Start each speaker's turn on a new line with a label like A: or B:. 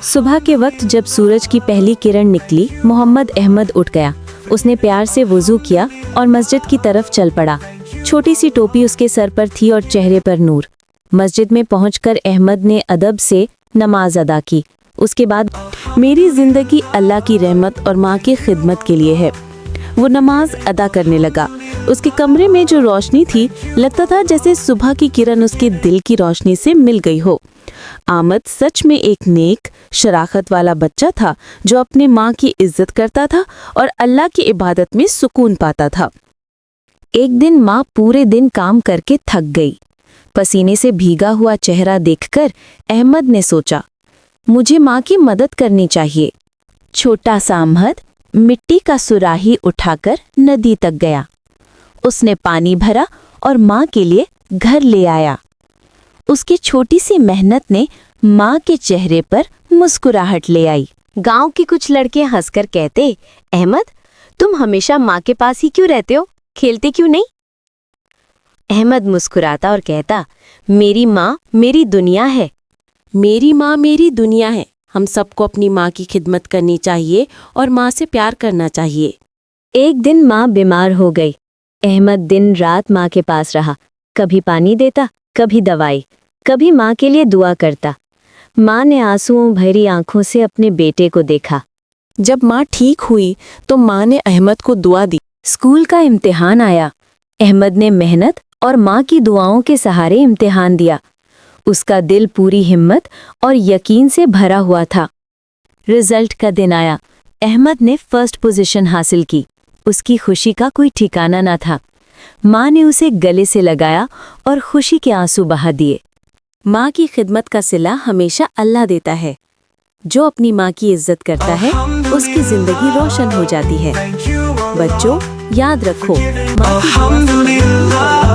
A: सुबह के वक्त जब सूरज की पहली किरण निकली, मोहम्मद अहमद उठ गया। उसने प्यार से वुजू किया और मस्जिद की तरफ चल पड़ा। छोटी सी टोपी उसके सर पर थी और चेहरे पर नूर। मस्जिद में पहुंचकर अहमद ने अदब से नमाज अदा की। उसके बाद, मेरी जिंदगी अल्लाह की रहमत और माँ की खिदमत के लिए है। वो नमाज अदा करने लगा। उसके कमरे में जो रोशनी थी, लगता था जैसे सुबह की किरण उसके दिल की रोशनी से मिल गई हो। आमद सच में एक नेक, शराफत वाला बच्चा था जो अपने माँ की इज्जत करता था और अल्लाह की इबादत में सुकून पाता था। एक दिन माँ पूरे दिन काम करके थक गई। पसीने से भीगा हुआ चेहरा देखकर अहमद ने सोचा, मुझे माँ की मदद करनी चाहिए। छोटा सा अहमद मिट्टी का सुराही उठाकर नदी तक गया। उसने पानी भरा और माँ के लिए घर ले आया। उसकी छोटी सी मेहनत ने माँ के चेहरे पर मुस्कुराहट ले आई। गांव के कुछ लड़के हंसकर कहते, अहमद, तुम हमेशा माँ के पास ही क्यों रहते हो, खेलते क्यों नहीं? अहमद मुस्कुराता और कहता, मेरी माँ मेरी दुनिया है।
B: मेरी माँ मेरी दुनिया है। हम सबको अपनी माँ की खिदमत करनी चाहिए और माँ से प्यार करना चाहिए।
A: एक दिन माँ बीमार हो गई। अहमद दिन रात माँ के पास रहा। कभी पानी देता, कभी दवाई, कभी माँ के लिए दुआ करता। माँ ने आंसुओं भरी आंखों से अपने बेटे को देखा।
B: जब माँ ठीक हुई तो माँ ने अहमद को दुआ दी।
A: स्कूल का इम्तिहान आया। अहमद ने मेहनत और माँ की दुआओं के सहारे इम्तिहान दिया। उसका दिल पूरी हिम्मत और यकीन से भरा हुआ था। रिजल्ट का दिन आया। अहमद ने फर्स्ट पोजीशन हासिल की। उसकी खुशी का कोई ठिकाना न था। माँ ने उसे गले से लगाया और खुशी के आंसू बहा दिए।
B: माँ की खिदमत का सिला हमेशा अल्लाह देता है। जो अपनी माँ की इज्जत करता है, उसकी जिंदगी रोशन हो जाती है। बच्चों, याद रखो, माँ की दुआ से